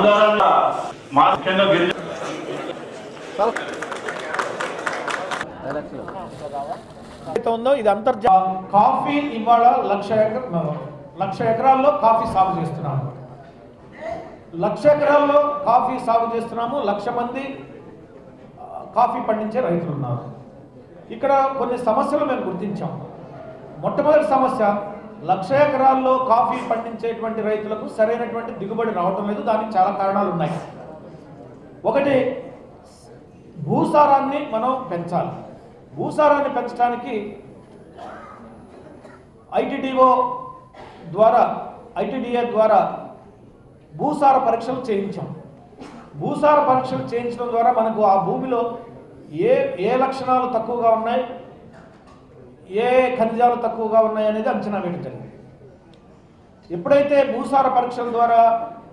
ఆధారంగా ముఖ్యంగా ఉందో ఇది అంతర్జాతీయ కాఫీ ఇవాళ 1,00,000 ఎకరాల్లో కాఫీ సాగు చేస్తున్నాము. 1,00,000 ఎకరాల్లో కాఫీ సాగు చేస్తున్నాము. 1,00,000 మంది కాఫీ పండించే రైతులు ఉన్నారు. ఇక్కడ కొన్ని సమస్యలు మేము గుర్తించాం. మొట్టమొదటి సమస్య, 1,00,000 ఎకరాల్లో కాఫీ పండించేటువంటి రైతులకు సరైనటువంటి దిగుబడి రావటం లేదు. దానికి చాలా కారణాలు ఉన్నాయి. ఒకటి, భూసారాన్ని మనం పెంచాలి. భూసారాన్ని పెంచడానికి ఐటీడీఏ ద్వారా భూసార పరీక్షలు చేయించాం. భూసార పరీక్షలు చేయించడం ద్వారా మనకు ఆ భూమిలో ఏ లక్షణాలు తక్కువగా ఉన్నాయి, ఏ ఖనిజాలు తక్కువగా ఉన్నాయి అనేది అంచనా వేయడం జరిగింది. ఎప్పుడైతే భూసార పరీక్షల ద్వారా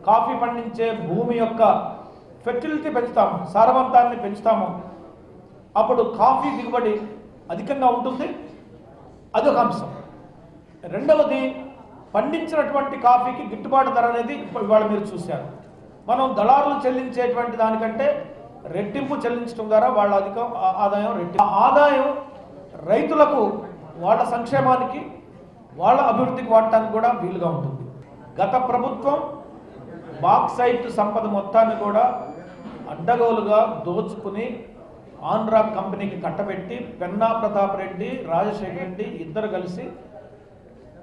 కాఫీ పండించే భూమి యొక్క ఫెర్టిలిటీ పెంచుతాము, సారవంతాన్ని పెంచుతాము, అప్పుడు కాఫీ దిగుబడి అధికంగా ఉంటుంది. అదొక అంశం. రెండవది, పండించినటువంటి కాఫీకి గిట్టుబాటు ధర అనేది ఇవాళ మీరు చూశారు. మనం దళారులు చెల్లించేటువంటి దానికంటే రెట్టింపు చెల్లించడం ద్వారా వాళ్ళ ఆదాయం రెట్టింపు. ఆదాయం రైతులకు వాళ్ళ సంక్షేమానికి, వాళ్ళ అభివృద్ధికి వాడటానికి కూడా వీలుగా ఉంటుంది. గత ప్రభుత్వం బాక్సైట్ సంపద మొత్తాన్ని కూడా అడ్డగోలుగా దోచుకుని ఆంధ్ర కంపెనీకి కట్టబెట్టి పెన్నా ప్రతాప్ రెడ్డి, రాజశేఖర రెడ్డి ఇద్దరు కలిసి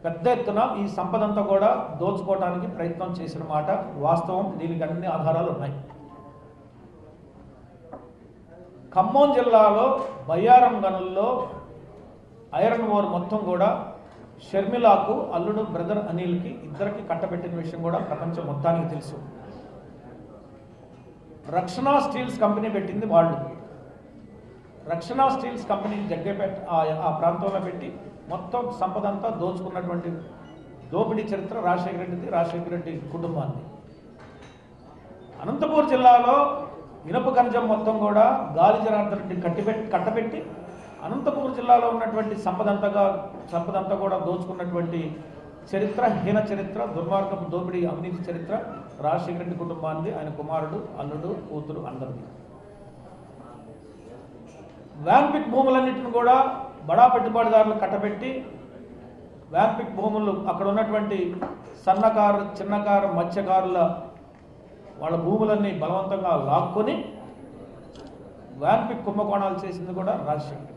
పెద్ద ఎత్తున ఈ సంపదంతా కూడా దోచుకోవడానికి ప్రయత్నం చేసిన మాట వాస్తవం. దీనికి అన్ని ఆధారాలు ఉన్నాయి. ఖమ్మం జిల్లాలో బయ్యారం గనుల్లో ఐరన్ ఓర్ మొత్తం కూడా షర్మిలాకు, అల్లుడు బ్రదర్ అనిల్కి ఇద్దరికి కట్టబెట్టిన విషయం కూడా ప్రపంచం మొత్తానికి తెలుసు. రక్షణ స్టీల్స్ కంపెనీ పెట్టింది వాళ్ళు. రక్షణ స్టీల్స్ కంపెనీ జగ్గపేట ఆ ప్రాంతంలో పెట్టి మొత్తం సంపద అంతా దోచుకున్నటువంటి దోపిడీ చరిత్ర రాజశేఖర రెడ్డి కుటుంబాన్ని. అనంతపూర్ జిల్లాలో ఇనప ఖనిజం మొత్తం కూడా గాలి జనార్దన్ రెడ్డి కట్టబెట్టి అనంతపూర్ జిల్లాలో ఉన్నటువంటి సంపదంతా కూడా దోచుకున్నటువంటి చరిత్ర, హీన చరిత్ర, దుర్మార్గపు దోపిడీ అవినీతి చరిత్ర రాజశేఖర రెడ్డి కుటుంబాన్ని, ఆయన కుమారుడు, అల్లుడు, కూతురు అందరిది. వ్యాన్పిక్ భూములన్నింటిని కూడా బడా పెట్టుబడిదారులు కట్టబెట్టి వ్యాన్పిక్ భూములు అక్కడ ఉన్నటువంటి సన్నకారు, చిన్నకారు, మత్స్యకారుల వాళ్ళ భూములన్నీ బలవంతంగా లాక్కొని వ్యాన్పిక్ కుంభకోణాలు చేసింది కూడా రాజశేఖర్.